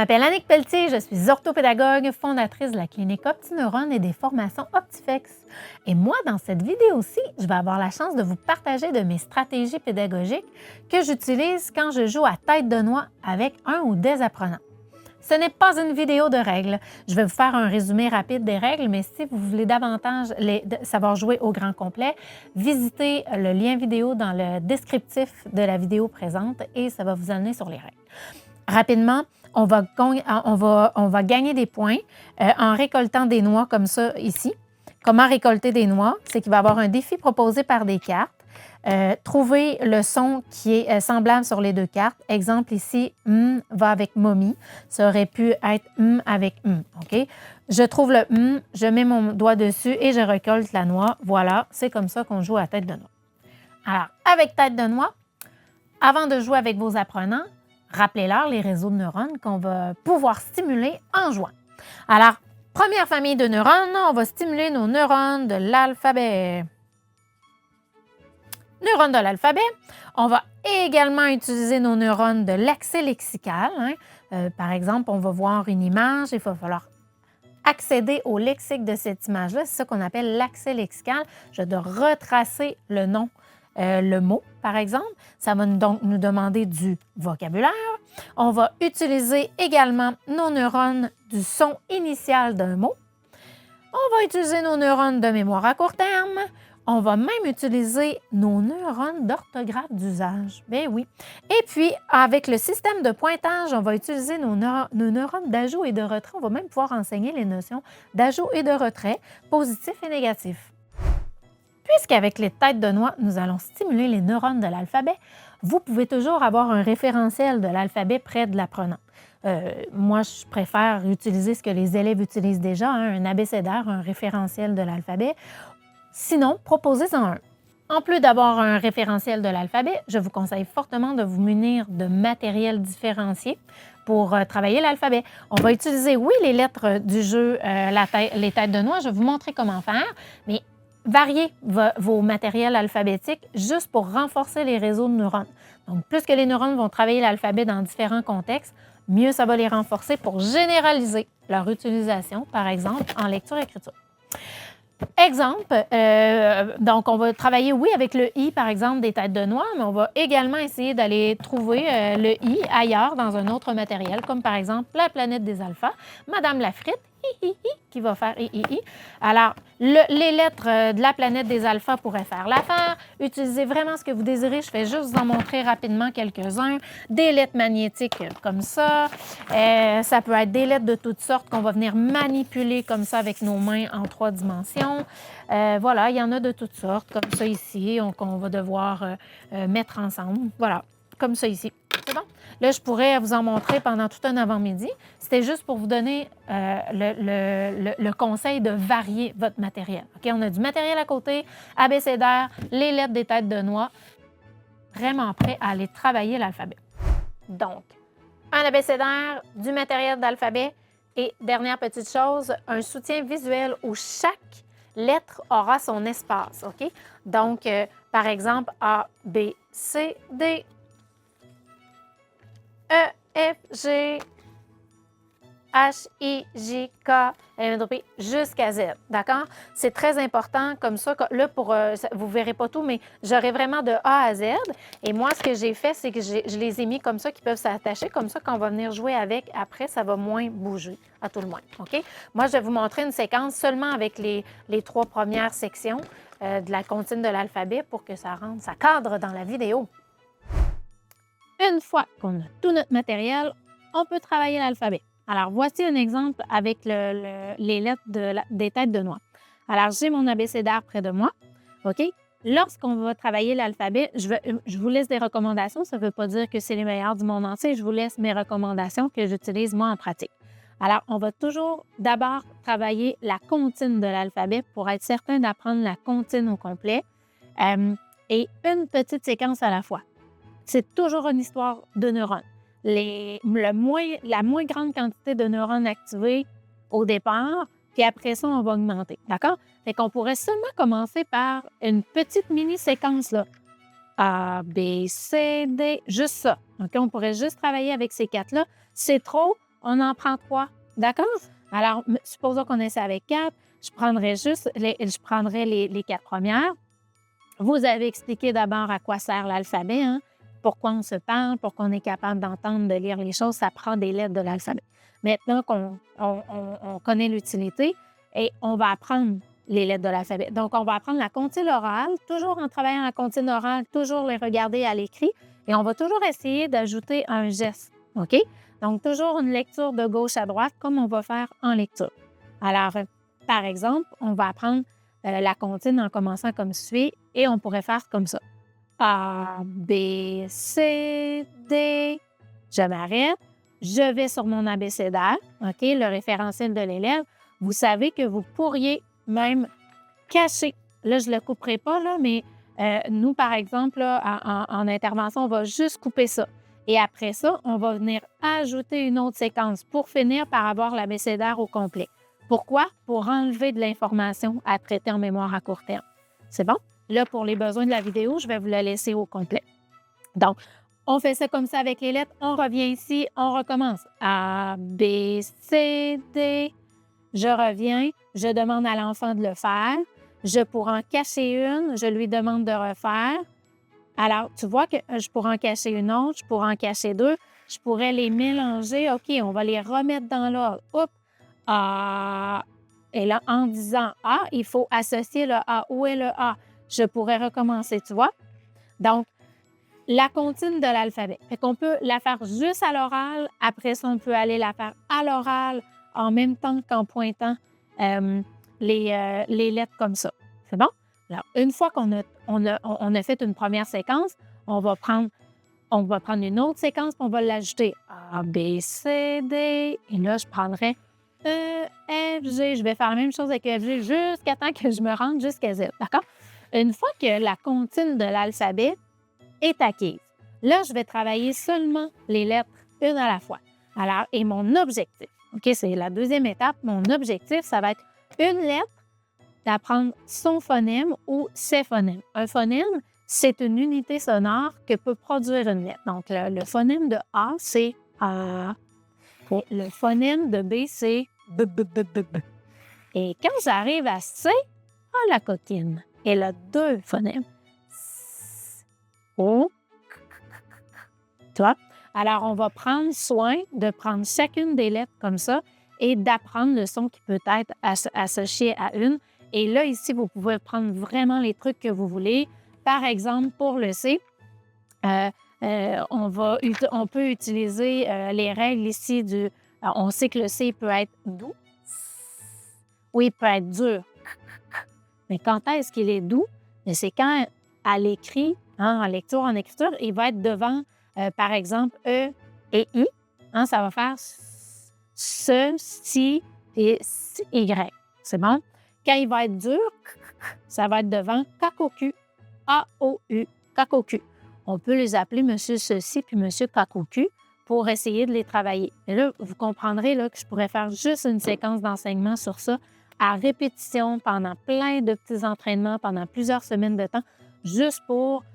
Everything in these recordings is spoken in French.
m'appelle Annick Pelletier, je suis orthopédagogue, fondatrice de la clinique OptiNeurone et des formations OptiFlex. Et moi, dans cette vidéo-ci, je vais avoir la chance de vous partager de mes stratégies pédagogiques que j'utilise quand je joue à tête de noix avec un ou des apprenants. Ce n'est pas une vidéo de règles. Je vais vous faire un résumé rapide des règles, mais si vous voulez davantage savoir jouer au grand complet, visitez le lien vidéo dans le descriptif de la vidéo présente et ça va vous amener sur les règles. Rapidement, on va gagner des points en récoltant des noix comme ça ici. Comment récolter des noix? C'est qu'il va y avoir un défi proposé par des cartes. Trouver le son qui est semblable sur les deux cartes. Exemple ici, va avec mommy. Ça aurait pu être avec OK? Je trouve le je mets mon doigt dessus et je récolte la noix. Voilà, c'est comme ça qu'on joue à tête de noix. Alors, avec tête de noix, avant de jouer avec vos apprenants, rappelez-leur les réseaux de neurones qu'on va pouvoir stimuler en jouant. Alors, première famille de neurones, on va stimuler nos neurones de l'alphabet. Neurones de l'alphabet. On va également utiliser nos neurones de l'accès lexical. Par exemple, on va voir une image, il va falloir accéder au lexique de cette image-là. C'est ça qu'on appelle l'accès lexical. Je dois retracer le nom, le mot, par exemple. Ça va donc nous demander du vocabulaire. On va utiliser également nos neurones du son initial d'un mot. On va utiliser nos neurones de mémoire à court terme. On va même utiliser nos neurones d'orthographe d'usage. Bien oui. Et puis, avec le système de pointage, on va utiliser nos neurones d'ajout et de retrait. On va même pouvoir enseigner les notions d'ajout et de retrait, positif et négatif. Puisqu'avec les têtes de noix, nous allons stimuler les neurones de l'alphabet, vous pouvez toujours avoir un référentiel de l'alphabet près de l'apprenant. Moi, je préfère utiliser ce que les élèves utilisent déjà, un abécédaire, un référentiel de l'alphabet. Sinon, proposez-en un. En plus d'avoir un référentiel de l'alphabet, je vous conseille fortement de vous munir de matériel différencié pour travailler l'alphabet. On va utiliser, oui, les lettres du jeu, les têtes de noix. Je vais vous montrer comment faire, mais variez vos matériels alphabétiques juste pour renforcer les réseaux de neurones. Donc, plus que les neurones vont travailler l'alphabet dans différents contextes, mieux ça va les renforcer pour généraliser leur utilisation, par exemple, en lecture-écriture. Exemple, donc on va travailler, oui, avec le I, par exemple, des têtes de noix, mais on va également essayer d'aller trouver le I ailleurs dans un autre matériel, comme par exemple la planète des alphas, Madame la frite, qui va faire i. Alors, les lettres de la planète des alphas pourraient faire l'affaire. Utilisez vraiment ce que vous désirez. Je vais juste vous en montrer rapidement quelques-uns. Des lettres magnétiques comme ça. Ça peut être des lettres de toutes sortes qu'on va venir manipuler comme ça avec nos mains en 3 dimensions. Voilà, il y en a de toutes sortes, comme ça ici, qu'on va devoir mettre ensemble. Voilà, comme ça ici. C'est bon? Là, je pourrais vous en montrer pendant tout un avant-midi. C'était juste pour vous donner le conseil de varier votre matériel. OK? On a du matériel à côté, abécédaire, les lettres des têtes de noix. Vraiment prêt à aller travailler l'alphabet. Donc, un abécédaire, du matériel d'alphabet et, dernière petite chose, un soutien visuel où chaque lettre aura son espace. OK? Donc, par exemple, A, B, C, D, E, F, G, H, I, J, K, L, M, P, jusqu'à Z. D'accord? C'est très important comme ça. Là, vous ne verrez pas tout, mais j'aurai vraiment de A à Z. Et moi, ce que j'ai fait, c'est que je les ai mis comme ça, qui peuvent s'attacher. Comme ça, quand on va venir jouer avec, après, ça va moins bouger, à tout le moins. OK? Moi, je vais vous montrer une séquence seulement avec les 3 premières sections de la comptine de l'alphabet pour que ça cadre dans la vidéo. Une fois qu'on a tout notre matériel, on peut travailler l'alphabet. Alors, voici un exemple avec les lettres des têtes de noix. Alors, j'ai mon abécédaire près de moi. OK? Lorsqu'on va travailler l'alphabet, je vous laisse des recommandations. Ça ne veut pas dire que c'est les meilleures du monde entier. Je vous laisse mes recommandations que j'utilise moi en pratique. Alors, on va toujours d'abord travailler la comptine de l'alphabet pour être certain d'apprendre la comptine au complet et une petite séquence à la fois. C'est toujours une histoire de neurones. La moins grande quantité de neurones activés au départ, puis après ça, on va augmenter. D'accord? Fait qu'on pourrait seulement commencer par une petite mini-séquence, là. A, B, C, D, juste ça. OK? On pourrait juste travailler avec ces 4-là. C'est trop, on en prend 3. D'accord? Alors, supposons qu'on essaie avec 4, je prendrais les 4 premières. Vous avez expliqué d'abord à quoi sert l'alphabet, hein? Pourquoi on se parle, pour qu'on est capable d'entendre, de lire les choses, ça prend des lettres de l'alphabet. Maintenant qu'on connaît l'utilité, et on va apprendre les lettres de l'alphabet. Donc, on va apprendre la comptine orale, toujours en travaillant la comptine orale, toujours les regarder à l'écrit, et on va toujours essayer d'ajouter un geste, OK? Donc, toujours une lecture de gauche à droite, comme on va faire en lecture. Alors, par exemple, on va apprendre la comptine en commençant comme suit, et on pourrait faire comme ça. A, B, C, D. Je m'arrête. Je vais sur mon abécédaire, OK, le référentiel de l'élève. Vous savez que vous pourriez même cacher. Là, je ne le couperai pas, là, mais nous, par exemple, là, en intervention, on va juste couper ça. Et après ça, on va venir ajouter une autre séquence pour finir par avoir l'abécédaire au complet. Pourquoi? Pour enlever de l'information à traiter en mémoire à court terme. C'est bon? Là, pour les besoins de la vidéo, je vais vous la laisser au complet. Donc, on fait ça comme ça avec les lettres. On revient ici, on recommence. A, B, C, D. Je reviens, je demande à l'enfant de le faire. Je pourrais en cacher une, je lui demande de refaire. Alors, tu vois que je pourrais en cacher une autre, je pourrais en cacher 2. Je pourrais les mélanger. OK, on va les remettre dans l'ordre. Oups! A. Et là, en disant A, il faut associer le A. Où est le A? Je pourrais recommencer, tu vois? Donc, la comptine de l'alphabet. Fait qu'on peut la faire juste à l'oral. Après ça, on peut aller la faire à l'oral en même temps qu'en pointant les lettres comme ça. C'est bon? Alors, une fois qu'on a fait une première séquence, on va prendre une autre séquence et on va l'ajouter. A, B, C, D. Et là, je prendrai E, F, G. Je vais faire la même chose avec E, F, G jusqu'à temps que je me rende jusqu'à Z. D'accord? Une fois que la comptine de l'alphabet est acquise, là, je vais travailler seulement les lettres une à la fois. Alors, et mon objectif, OK, c'est la deuxième étape. Mon objectif, ça va être une lettre, d'apprendre son phonème ou ses phonèmes. Un phonème, c'est une unité sonore que peut produire une lettre. Donc, le phonème de A, c'est A. Le phonème de B, c'est B, B, B, B, B. Et quand j'arrive à C, la coquine, elle a 2 phonèmes. S, O, K, K, K, K. Tu vois? Alors, on va prendre soin de prendre chacune des lettres comme ça et d'apprendre le son qui peut être associé à une. Et là, ici, vous pouvez prendre vraiment les trucs que vous voulez. Par exemple, pour le C, on peut utiliser les règles ici du... Alors, on sait que le C peut être doux. Oui, il peut être dur. Mais quand est-ce qu'il est doux? C'est quand, à l'écrit, en lecture, en écriture, il va être devant, par exemple, E et I. Ça va faire ce, si et Y. C'est bon? Quand il va être dur, ça va être devant Kakoku, A-O-U, Kakoku. On peut les appeler Monsieur Ceci puis Monsieur Kakoku pour essayer de les travailler. Et là, vous comprendrez là, que je pourrais faire juste une séquence d'enseignement sur ça à répétition pendant plein de petits entraînements, pendant plusieurs semaines de temps, juste pour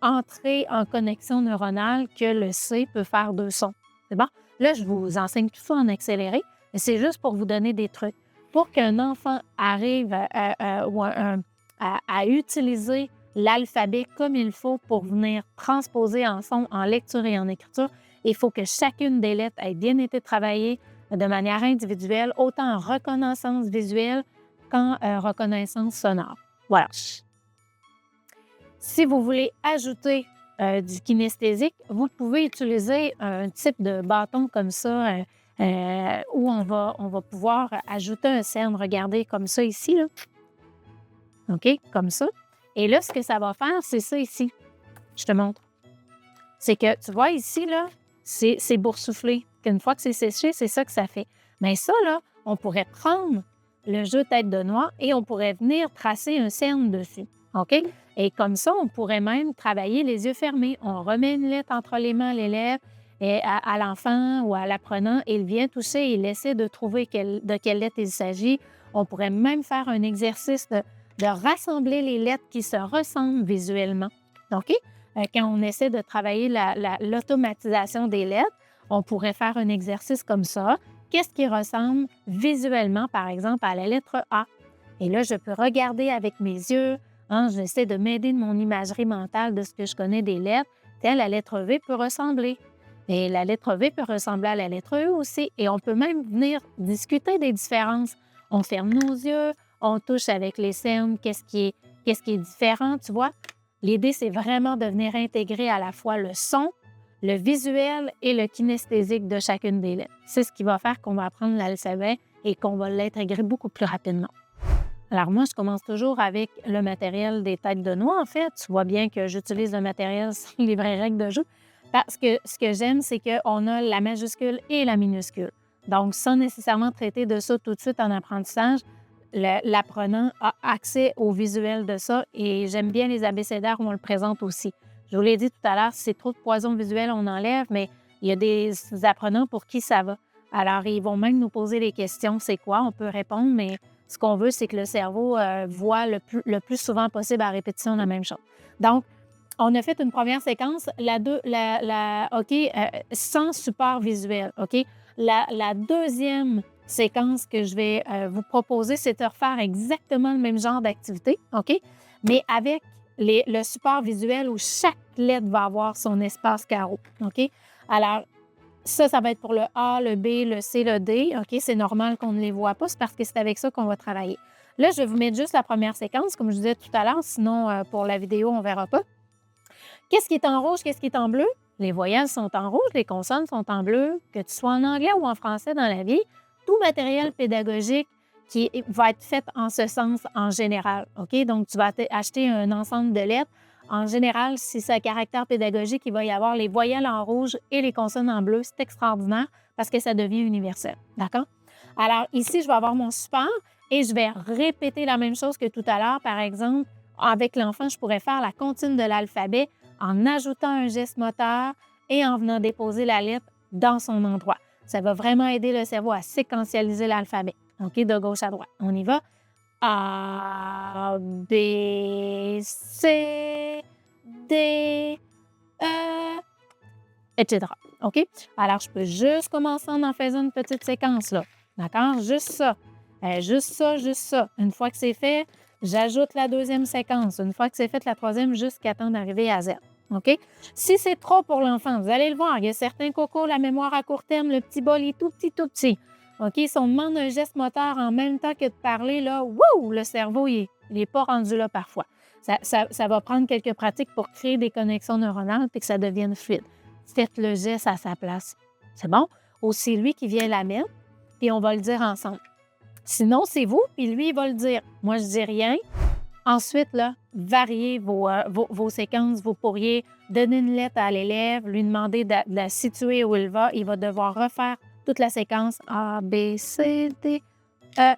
entrer en connexion neuronale que le C peut faire 2 sons. C'est bon? Là, je vous enseigne tout ça en accéléré, mais c'est juste pour vous donner des trucs. Pour qu'un enfant arrive à utiliser l'alphabet comme il faut pour venir transposer en son, en lecture et en écriture, il faut que chacune des lettres ait bien été travaillée de manière individuelle, autant en reconnaissance visuelle qu'en reconnaissance sonore. Voilà. Si vous voulez ajouter du kinesthésique, vous pouvez utiliser un type de bâton comme ça où on va pouvoir ajouter un cerne. Regardez, comme ça ici, là. OK? Comme ça. Et là, ce que ça va faire, c'est ça ici. Je te montre. C'est que, tu vois ici, là, c'est boursouflé. Une fois que c'est séché, c'est ça que ça fait. Mais ça, là, on pourrait prendre le jeu tête de noix et on pourrait venir tracer un cerne dessus. OK? Et comme ça, on pourrait même travailler les yeux fermés. On remet une lettre entre les mains à l'élève et à l'enfant ou à l'apprenant. Il vient toucher, il essaie de trouver de quelle lettre il s'agit. On pourrait même faire un exercice de rassembler les lettres qui se ressemblent visuellement. OK? Quand on essaie de travailler l'automatisation des lettres, on pourrait faire un exercice comme ça. Qu'est-ce qui ressemble visuellement, par exemple, à la lettre A? Et là, je peux regarder avec mes yeux, hein, j'essaie de m'aider de mon imagerie mentale de ce que je connais des lettres. Tiens, la lettre V peut ressembler. Et la lettre V peut ressembler à la lettre E aussi. Et on peut même venir discuter des différences. On ferme nos yeux, on touche avec les cernes, qu'est-ce qui est différent, tu vois? L'idée, c'est vraiment de venir intégrer à la fois le son, le visuel et le kinesthésique de chacune des lettres. C'est ce qui va faire qu'on va apprendre l'alphabet et qu'on va l'intégrer beaucoup plus rapidement. Alors moi, je commence toujours avec le matériel des têtes de noix, en fait. Tu vois bien que j'utilise le matériel sans les vraies règles de jeu parce que ce que j'aime, c'est qu'on a la majuscule et la minuscule. Donc, sans nécessairement traiter de ça tout de suite en apprentissage, l'apprenant a accès au visuel de ça et j'aime bien les abécédaires où on le présente aussi. Je vous l'ai dit tout à l'heure, si c'est trop de poison visuel, on enlève, mais il y a des apprenants pour qui ça va. Alors, ils vont même nous poser des questions. C'est quoi? On peut répondre, mais ce qu'on veut, c'est que le cerveau voit le plus souvent possible à répétition la même chose. Donc, on a fait une première séquence, sans support visuel, OK? La deuxième séquence que je vais vous proposer, c'est de refaire exactement le même genre d'activité, OK? Mais avec le support visuel où chaque lettre va avoir son espace carreau, OK? Alors, ça va être pour le A, le B, le C, le D, OK? C'est normal qu'on ne les voit pas, c'est parce que c'est avec ça qu'on va travailler. Là, je vais vous mettre juste la première séquence, comme je disais tout à l'heure, sinon, pour la vidéo, on ne verra pas. Qu'est-ce qui est en rouge, qu'est-ce qui est en bleu? Les voyelles sont en rouge, les consonnes sont en bleu. Que tu sois en anglais ou en français dans la vie, tout matériel pédagogique qui va être fait en ce sens en général, OK? Donc, tu vas acheter un ensemble de lettres. En général, si c'est à caractère pédagogique, il va y avoir les voyelles en rouge et les consonnes en bleu. C'est extraordinaire parce que ça devient universel, d'accord? Alors, ici, je vais avoir mon support et je vais répéter la même chose que tout à l'heure. Par exemple, avec l'enfant, je pourrais faire la comptine de l'alphabet en ajoutant un geste moteur et en venant déposer la lettre dans son endroit. Ça va vraiment aider le cerveau à séquentialiser l'alphabet, OK, de gauche à droite. On y va. A, B, C, D, E, etc. OK? Alors, je peux juste commencer en faisant une petite séquence, là. D'accord? Juste ça. Juste ça, juste ça. Une fois que c'est fait, j'ajoute la deuxième séquence. Une fois que c'est fait, la troisième, jusqu'à temps d'arriver à Z. OK? Si c'est trop pour l'enfant, vous allez le voir, il y a certains cocos, la mémoire à court terme, le petit bol est tout petit, tout petit. OK? Si on demande un geste moteur en même temps que de parler, là, wouh! Le cerveau, il n'est pas rendu là parfois. Ça va prendre quelques pratiques pour créer des connexions neuronales et que ça devienne fluide. Faites le geste à sa place. C'est bon? Ou c'est lui qui vient la mettre, puis on va le dire ensemble. Sinon, c'est vous, puis lui, il va le dire. Moi, je dis rien. Ensuite, là, variez vos séquences. Vous pourriez donner une lettre à l'élève, lui demander de la situer où il va. Il va devoir refaire toute la séquence A, B, C, D, E.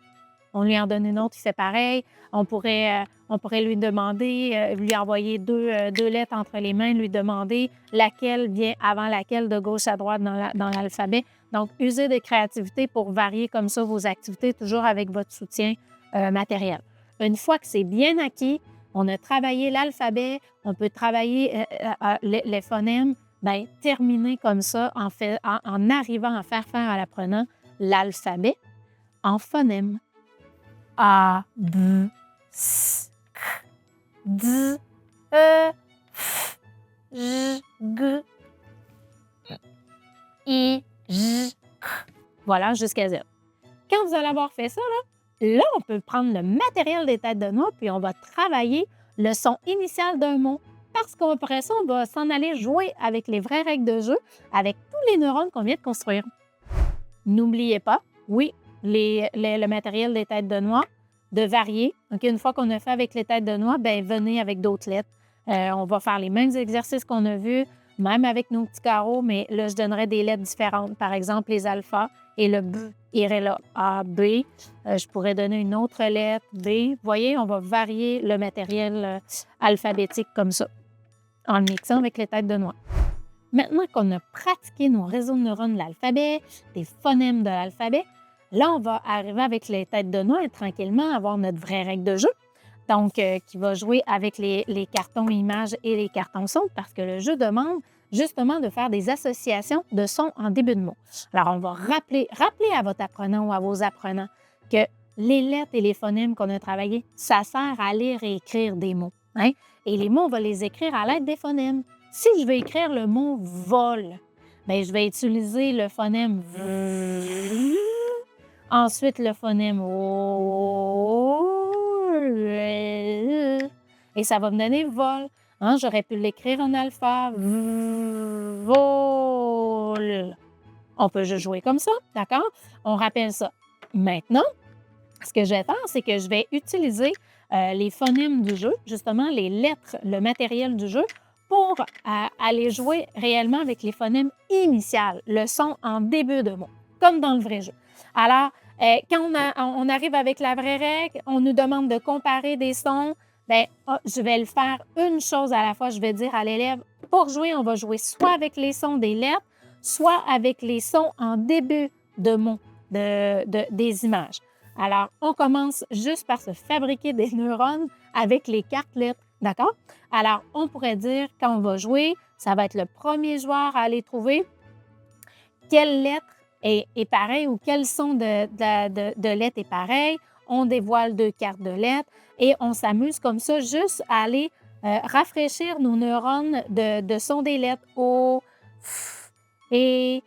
On lui en donne une autre, il fait pareil. On pourrait lui demander, lui envoyer deux lettres entre les mains, lui demander laquelle vient avant laquelle de gauche à droite dans l'alphabet. Donc, usez de créativité pour varier comme ça vos activités, toujours avec votre soutien matériel. Une fois que c'est bien acquis, on a travaillé l'alphabet, on peut travailler les phonèmes, bien, terminer comme ça en arrivant à faire à l'apprenant l'alphabet en phonèmes. A, B, S, K, D, E, F, J, G, I, J, K. Voilà, jusqu'à Z. Quand vous allez avoir fait ça, là, on peut prendre le matériel des têtes de noix puis on va travailler le son initial d'un mot. Parce qu'après ça, on va s'en aller jouer avec les vraies règles de jeu, avec tous les neurones qu'on vient de construire. N'oubliez pas, oui, le matériel des têtes de noix, de varier. Donc, une fois qu'on a fait avec les têtes de noix, bien, venez avec d'autres lettres. On va faire les mêmes exercices qu'on a vus, même avec nos petits carreaux, mais là, je donnerai des lettres différentes. Par exemple, les alphas et le B irait là. A, B. Je pourrais donner une autre lettre, D. Vous voyez, on va varier le matériel alphabétique comme ça, en le mixant avec les têtes de noix. Maintenant qu'on a pratiqué nos réseaux de neurones de l'alphabet, des phonèmes de l'alphabet, là, on va arriver avec les têtes de noix et tranquillement avoir notre vraie règle de jeu. Donc, qui va jouer avec les cartons images et les cartons sons parce que le jeu demande justement de faire des associations de sons en début de mot. Alors, on va rappeler à votre apprenant ou à vos apprenants que les lettres et les phonèmes qu'on a travaillés, ça sert à lire et écrire des mots. Hein? Et les mots, on va les écrire à l'aide des phonèmes. Si je veux écrire le mot vol, bien, je vais utiliser le phonème V. Ensuite, le phonème O. Et ça va me donner vol. Hein? J'aurais pu l'écrire en alpha. Vol. On peut juste jouer comme ça, d'accord? On rappelle ça. Maintenant, ce que je vais faire, c'est que je vais utiliser les phonèmes du jeu, justement les lettres, le matériel du jeu, pour aller jouer réellement avec les phonèmes initiales, le son en début de mot, comme dans le vrai jeu. Alors, quand on arrive avec la vraie règle, on nous demande de comparer des sons, bien, je vais le faire une chose à la fois. Je vais dire à l'élève, pour jouer, on va jouer soit avec les sons des lettres, soit avec les sons en début de mots, des images. Alors, on commence juste par se fabriquer des neurones avec les cartes lettres, d'accord? Alors, on pourrait dire, quand on va jouer, ça va être le premier joueur à aller trouver quelle lettre est pareille ou quel son de lettre est pareil. On dévoile 2 cartes de lettres et on s'amuse comme ça juste à aller rafraîchir nos neurones de son des lettres. O, F, E,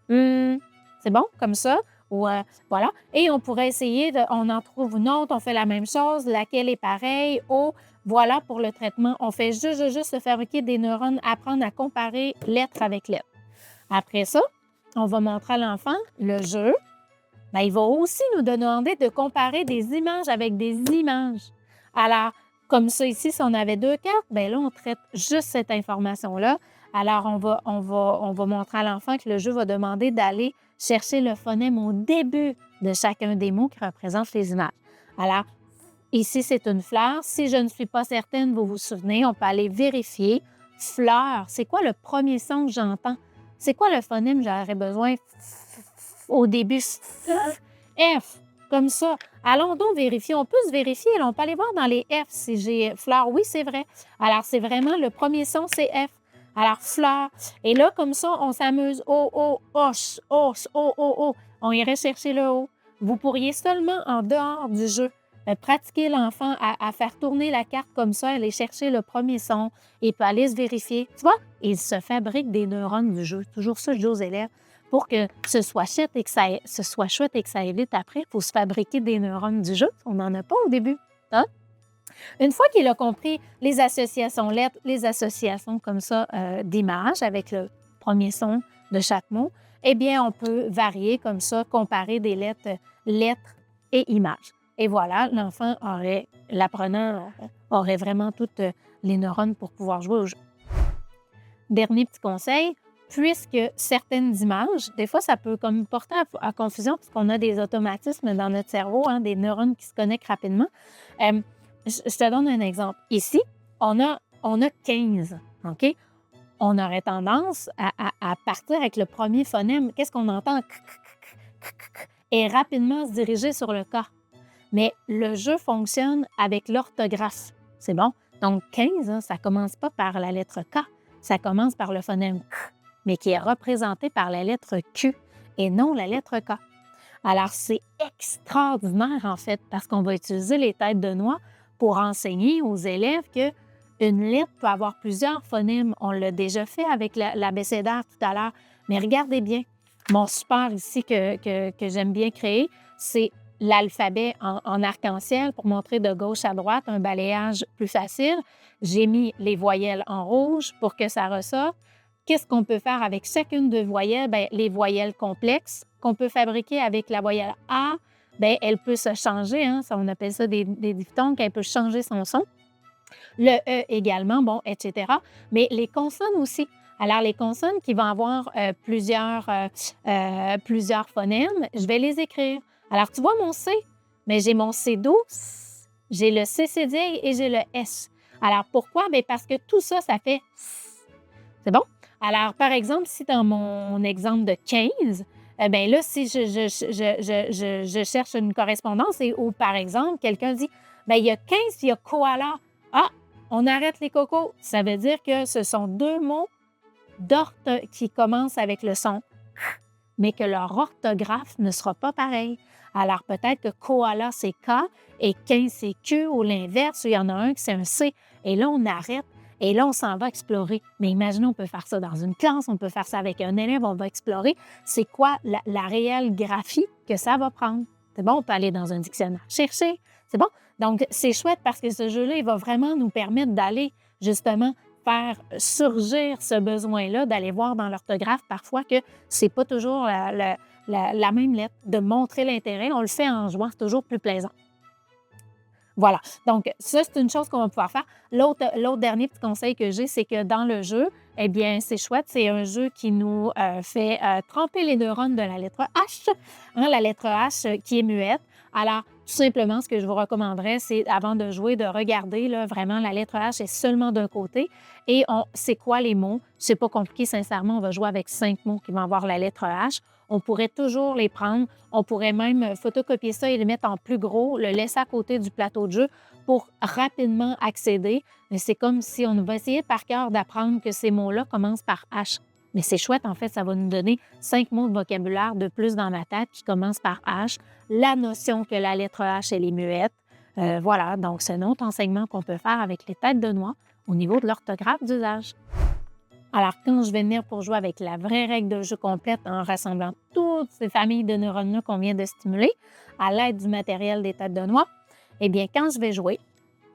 T, c'est bon, comme ça? Ou, voilà. Et on pourrait essayer, on en trouve une autre, on fait la même chose, laquelle est pareille, O. Voilà pour le traitement. On fait juste se fabriquer des neurones, apprendre à comparer lettre avec lettre. Après ça, on va montrer à l'enfant le jeu. Bien, il va aussi nous demander de comparer des images avec des images. Alors, comme ça ici, si on avait 2 cartes, bien là, on traite juste cette information-là. Alors, on va montrer à l'enfant que le jeu va demander d'aller chercher le phonème au début de chacun des mots qui représentent les images. Alors, ici, c'est une fleur. Si je ne suis pas certaine, vous vous souvenez, on peut aller vérifier. Fleur, c'est quoi le premier son que j'entends? C'est quoi le phonème j'aurais besoin au début? F, comme ça. Allons donc vérifier. On peut se vérifier. Là, on peut aller voir dans les F si j'ai fleur. Oui, c'est vrai. Alors, c'est vraiment le premier son, c'est F. Alors, fleur. Et là, comme ça, on s'amuse. O, O, H, Os, O, O, O. On irait chercher le O. Vous pourriez seulement, en dehors du jeu, pratiquer l'enfant à faire tourner la carte comme ça, aller chercher le premier son et puis aller se vérifier. Tu vois, il se fabrique des neurones du jeu. Toujours ça, je dis aux élèves. Pour que ce soit chouette et que ça évite après, il faut se fabriquer des neurones du jeu. On n'en a pas au début. Hein? Une fois qu'il a compris les associations lettres, les associations comme ça d'images avec le premier son de chaque mot, eh bien, on peut varier comme ça, comparer des lettres et images. Et voilà, l'apprenant aurait vraiment toutes les neurones pour pouvoir jouer au jeu. Dernier petit conseil, puisque certaines images, des fois, ça peut comme porter à confusion parce qu'on a des automatismes dans notre cerveau, hein, des neurones qui se connectent rapidement. Je te donne un exemple. Ici, on a 15, OK? On aurait tendance à partir avec le premier phonème. Qu'est-ce qu'on entend? Et rapidement se diriger sur le K. Mais le jeu fonctionne avec l'orthographe. C'est bon? Donc, 15, hein, ça ne commence pas par la lettre K. Ça commence par le phonème K, mais qui est représenté par la lettre Q et non la lettre K. Alors, c'est extraordinaire, en fait, parce qu'on va utiliser les têtes de noix pour enseigner aux élèves qu'une lettre peut avoir plusieurs phonèmes. On l'a déjà fait avec l'abécédaire tout à l'heure. Mais regardez bien, mon support ici que j'aime bien créer, c'est l'alphabet en arc-en-ciel pour montrer de gauche à droite un balayage plus facile. J'ai mis les voyelles en rouge pour que ça ressorte. Qu'est-ce qu'on peut faire avec chacune des voyelles? Bien, les voyelles complexes qu'on peut fabriquer avec la voyelle A, bien, elle peut se changer. Hein? Ça, on appelle ça des diphtongues. Elle peut changer son son. Le E également, bon, etc. Mais les consonnes aussi. Alors, les consonnes qui vont avoir plusieurs phonèmes, je vais les écrire. Alors, tu vois mon C, mais j'ai mon C douce, j'ai le CCD et j'ai le S. Alors, pourquoi? Bien, parce que tout ça, ça fait c'est bon? Alors, par exemple, si dans mon exemple de 15, bien là, si je cherche une correspondance ou par exemple, quelqu'un dit, bien, il y a 15 puis il y a koala. Ah, on arrête les cocos. Ça veut dire que ce sont 2 mots qui commencent avec le son, mais que leur orthographe ne sera pas pareil. Alors, peut-être que koala, c'est K et quin, c'est Q ou l'inverse, ou il y en a un qui c'est un C. Et là, on arrête et là, on s'en va explorer. Mais imaginez, on peut faire ça dans une classe, on peut faire ça avec un élève, on va explorer c'est quoi la réelle graphie que ça va prendre. C'est bon, on peut aller dans un dictionnaire chercher. C'est bon? Donc, c'est chouette parce que ce jeu-là, il va vraiment nous permettre d'aller justement faire surgir ce besoin-là, d'aller voir dans l'orthographe parfois que c'est pas toujours la même lettre, de montrer l'intérêt. On le fait en jouant, c'est toujours plus plaisant. Voilà. Donc, ça, c'est une chose qu'on va pouvoir faire. L'autre dernier petit conseil que j'ai, c'est que dans le jeu, eh bien, c'est chouette. C'est un jeu qui nous fait tremper les neurones de la lettre H, la lettre H qui est muette. Alors, tout simplement, ce que je vous recommanderais, c'est avant de jouer, de regarder là, vraiment la lettre H est seulement d'un côté. Et c'est quoi les mots? C'est pas compliqué, sincèrement. On va jouer avec 5 mots qui vont avoir la lettre H. On pourrait toujours les prendre. On pourrait même photocopier ça et le mettre en plus gros, le laisser à côté du plateau de jeu pour rapidement accéder. Mais c'est comme si on va essayer par cœur d'apprendre que ces mots-là commencent par H. Mais c'est chouette, en fait, ça va nous donner 5 mots de vocabulaire de plus dans ma tête qui commencent par H, la notion que la lettre H, elle est muette. Voilà, donc c'est un autre enseignement qu'on peut faire avec les têtes de noix au niveau de l'orthographe d'usage. Alors, quand je vais venir pour jouer avec la vraie règle de jeu complète en rassemblant toutes ces familles de neurones-là qu'on vient de stimuler à l'aide du matériel des têtes de noix, eh bien, quand je vais jouer,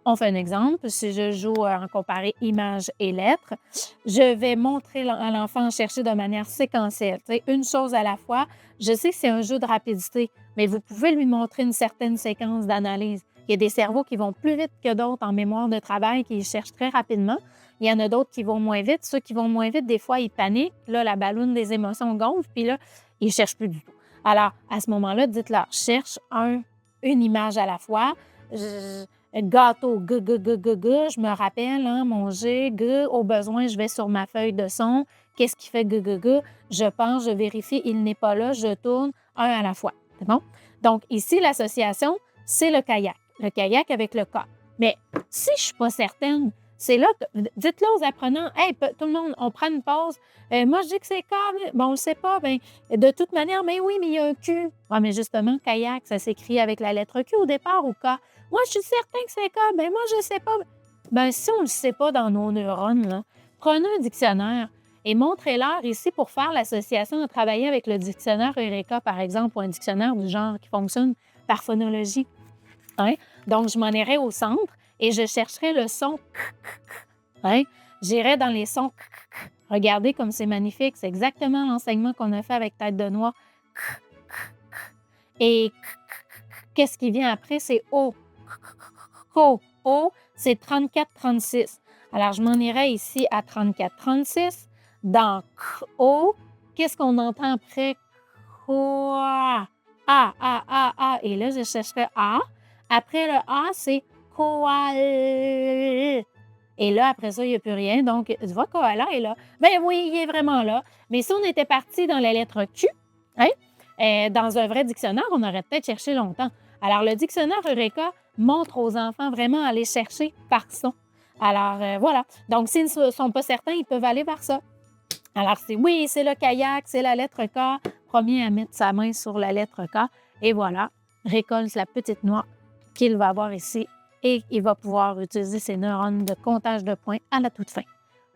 on fait un exemple. Si je joue en comparé images et lettres, je vais montrer à l'enfant chercher de manière séquentielle. Tu sais, une chose à la fois. Je sais que c'est un jeu de rapidité, mais vous pouvez lui montrer une certaine séquence d'analyse. Il y a des cerveaux qui vont plus vite que d'autres en mémoire de travail, qui cherchent très rapidement. Il y en a d'autres qui vont moins vite. Ceux qui vont moins vite, des fois, ils paniquent. Là, la balloune des émotions gonfle, puis là, ils ne cherchent plus du tout. Alors, à ce moment-là, dites-leur, cherche une image à la fois. Gâteau, je me rappelle, manger, au besoin, je vais sur ma feuille de son. Qu'est-ce qui fait je pense, je vérifie, il n'est pas là, je tourne, un à la fois. C'est bon? Donc, ici, l'association, c'est le kayak avec le cas. Mais si je ne suis pas certaine, c'est là que, dites-le aux apprenants, hey, tout le monde, on prend une pause. Moi, je dis que c'est K, bon, on ne le sait pas. Bien, de toute manière, mais oui, mais il y a un Q. Ah, mais justement, kayak, ça s'écrit avec la lettre Q au départ ou K. Moi, je suis certain que c'est K. Bien, moi, je ne sais pas. Bien, si on ne le sait pas dans nos neurones, là, prenez un dictionnaire et montrez-leur ici pour faire l'association de travailler avec le dictionnaire Eureka, par exemple, ou un dictionnaire du genre qui fonctionne par phonologie. Hein? Donc, je m'en irai au centre et je chercherai le son. Hein? J'irai dans les sons. Regardez comme c'est magnifique. C'est exactement l'enseignement qu'on a fait avec Tête de Noix. Et qu'est-ce qui vient après? C'est O. O, c'est 34-36. Alors, je m'en irai ici à 34-36. Dans O, qu'est-ce qu'on entend après? Quoi? A. Et là, je chercherai A. Après le A, c'est koal. Et là, après ça, il n'y a plus rien. Donc, tu vois, koala est là. Bien oui, il est vraiment là. Mais si on était parti dans la lettre Q, dans un vrai dictionnaire, on aurait peut-être cherché longtemps. Alors, le dictionnaire Eureka montre aux enfants vraiment à aller chercher par son. Alors, voilà. Donc, s'ils ne sont pas certains, ils peuvent aller vers ça. Alors, c'est le kayak, c'est la lettre K. Premier à mettre sa main sur la lettre K. Et voilà, récolte la petite noix qu'il va avoir ici et il va pouvoir utiliser ses neurones de comptage de points à la toute fin.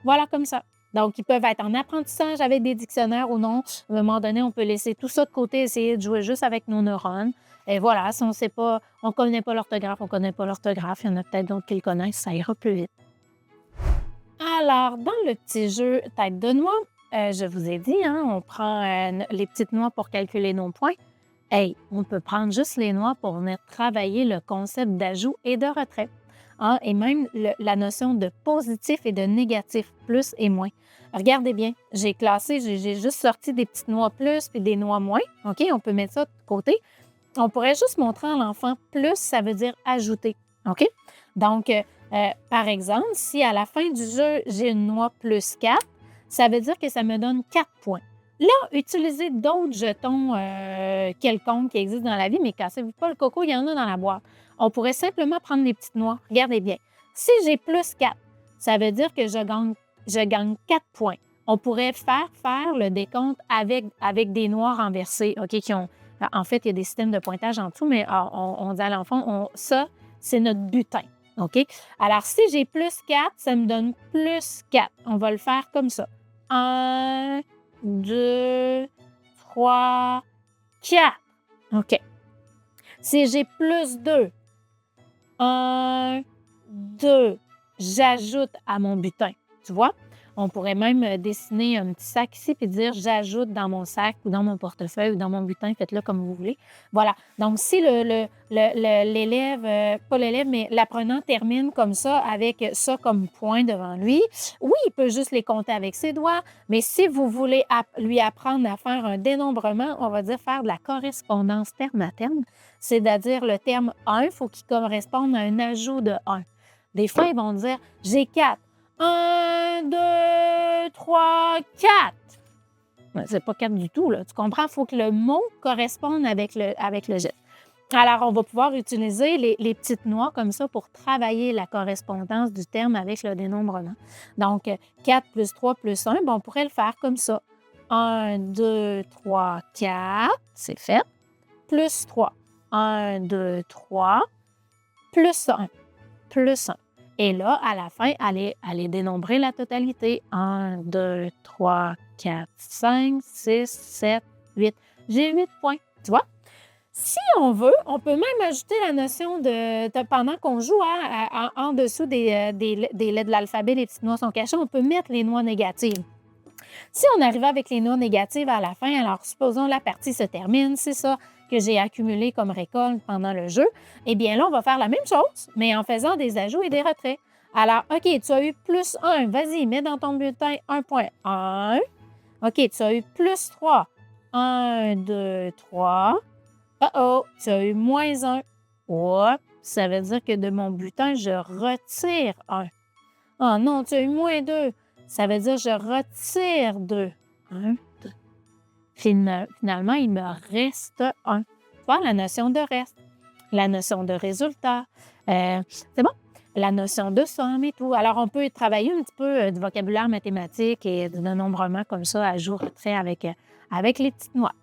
Voilà comme ça. Donc, ils peuvent être en apprentissage avec des dictionnaires ou non. À un moment donné, on peut laisser tout ça de côté, essayer de jouer juste avec nos neurones. Et voilà, si on sait pas, on ne connaît pas l'orthographe, on ne connaît pas l'orthographe, il y en a peut-être d'autres qui le connaissent, ça ira plus vite. Alors, dans le petit jeu Tête de Noix, je vous ai dit, on prend les petites noix pour calculer nos points. Hey, on peut prendre juste les noix pour venir travailler le concept d'ajout et de retrait. Et même la notion de positif et de négatif, plus et moins. Regardez bien, j'ai juste sorti des petites noix plus puis des noix moins. OK, on peut mettre ça de côté. On pourrait juste montrer à l'enfant plus, ça veut dire ajouter. OK? Donc, par exemple, si à la fin du jeu, j'ai une noix plus 4, ça veut dire que ça me donne 4 points. Là, utilisez d'autres jetons quelconques qui existent dans la vie, mais cassez-vous pas le coco, il y en a dans la boîte. On pourrait simplement prendre les petites noix. Regardez bien. Si j'ai plus 4, ça veut dire que je gagne 4 points. on pourrait faire le décompte avec des noix renversées, OK, qui ont en fait, il y a des systèmes de pointage en dessous, mais on dit à l'enfant, ça, c'est notre butin, OK? Alors, si j'ai plus 4, ça me donne plus 4. On va le faire comme ça. 1, 2, 3, 4. OK. Si j'ai plus 2, 1, 2, j'ajoute à mon butin, tu vois? On pourrait même dessiner un petit sac ici puis dire j'ajoute dans mon sac ou dans mon portefeuille ou dans mon butin, faites-le comme vous voulez. Voilà. Donc, si l'élève, pas l'élève, mais l'apprenant termine comme ça avec ça comme point devant lui, oui, il peut juste les compter avec ses doigts, mais si vous voulez lui apprendre à faire un dénombrement, on va dire faire de la correspondance terme à terme, c'est-à-dire le terme 1, il faut qu'il corresponde à un ajout de 1. Des fois, ils vont dire j'ai 4. 1, 2, 3, 4. C'est pas 4 du tout, là. Tu comprends? Il faut que le mot corresponde avec le geste. Alors, on va pouvoir utiliser les petites noix comme ça pour travailler la correspondance du terme avec le dénombrement. Donc, 4 plus 3 plus 1, on pourrait le faire comme ça. 1, 2, 3, 4, c'est fait. Plus 3. 1, 2, 3, plus 1, plus 1. Et là, à la fin, allez dénombrer la totalité. 1, 2, 3, 4, 5, 6, 7, 8. J'ai 8 points, tu vois? Si on veut, on peut même ajouter la notion pendant qu'on joue en dessous des lettres de l'alphabet, les petites noix sont cachées, on peut mettre les noix négatives. Si on arrive avec les noix négatives à la fin, alors supposons la partie se termine, c'est ça que j'ai accumulé comme récolte pendant le jeu, eh bien là, on va faire la même chose, mais en faisant des ajouts et des retraits. Alors, OK, tu as eu plus 1, vas-y, mets dans ton bulletin 1.1. OK, tu as eu plus 3. 1, 2, 3. Oh, tu as eu moins 1. Oups, ça veut dire que de mon bulletin, je retire 1. Oh non, tu as eu moins 2. Ça veut dire que je retire 2. 1, 2. Finalement, il me reste 1. Tu vois, la notion de reste, la notion de résultat. C'est bon? La notion de somme et tout. Alors, on peut travailler un petit peu de vocabulaire mathématique et de dénombrement comme ça, ajout, retrait avec les petites noix.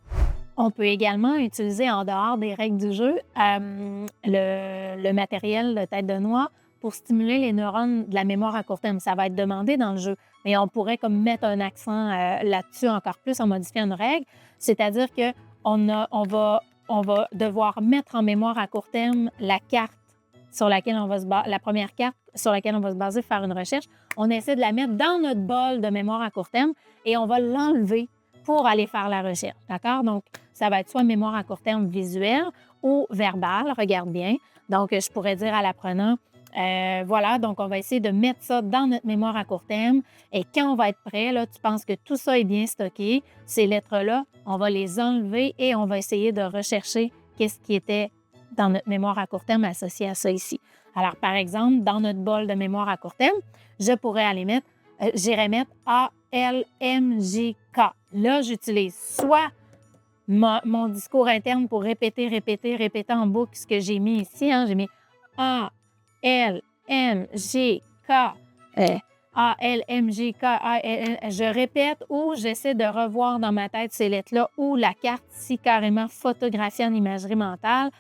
On peut également utiliser en dehors des règles du jeu le matériel de tête de noix pour stimuler les neurones de la mémoire à court terme. Ça va être demandé dans le jeu, mais on pourrait comme mettre un accent là-dessus encore plus en modifiant une règle, c'est-à-dire qu'on va devoir mettre en mémoire à court terme la carte sur laquelle on va la première carte sur laquelle on va se baser pour faire une recherche. On essaie de la mettre dans notre bol de mémoire à court terme et on va l'enlever pour aller faire la recherche, d'accord? Donc, ça va être soit mémoire à court terme visuelle ou verbale, regarde bien. Donc, je pourrais dire à l'apprenant, voilà, donc on va essayer de mettre ça dans notre mémoire à court terme et quand on va être prêt, là, tu penses que tout ça est bien stocké, ces lettres-là, on va les enlever et on va essayer de rechercher qu'est-ce qui était dans notre mémoire à court terme associé à ça ici. Alors, par exemple, dans notre bol de mémoire à court terme, je pourrais aller mettre, j'irais mettre ALMJK. Là, j'utilise soit mon discours interne pour répéter en boucle ce que j'ai mis ici. Hein. J'ai mis ALMJK, ALMJK, je répète ou j'essaie de revoir dans ma tête ces lettres-là ou la carte ici carrément photographiée en imagerie mentale.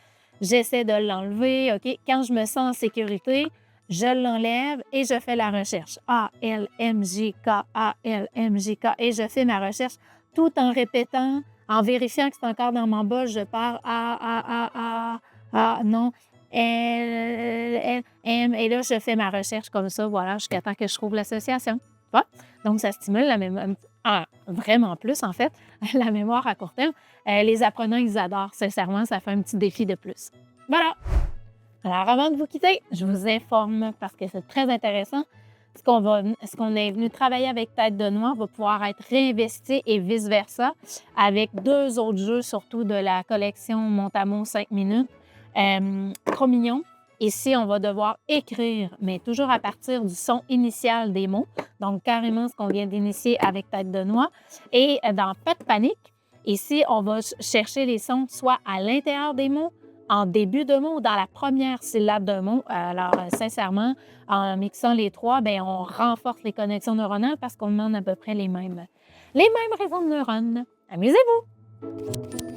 J'essaie de l'enlever, OK? Quand je me sens en sécurité, je l'enlève et je fais la recherche. ALMJK, ALMJK. Et je fais ma recherche tout en répétant, en vérifiant que c'est encore dans mon bol. Je pars non. L, M. Et là, je fais ma recherche comme ça, voilà, jusqu'à temps que je trouve l'association. Voilà. Donc, ça stimule la mémoire, vraiment plus, en fait, la mémoire à court terme. Les apprenants, ils adorent. Sincèrement, ça fait un petit défi de plus. Voilà! Alors, avant de vous quitter, je vous informe, parce que c'est très intéressant, ce qu'on est venu travailler avec Tête de Noix va pouvoir être réinvesti et vice-versa avec 2 autres jeux, surtout de la collection Montamo 5 minutes. Trop mignon. Ici, on va devoir écrire, mais toujours à partir du son initial des mots. Donc, carrément ce qu'on vient d'initier avec Tête de Noix. Et dans Pas de panique, ici, on va chercher les sons soit à l'intérieur des mots en début de mot ou dans la première syllabe d'un mot. Alors, sincèrement, en mixant les trois, bien, on renforce les connexions neuronales parce qu'on demande à peu près les mêmes réseaux de neurones. Amusez-vous!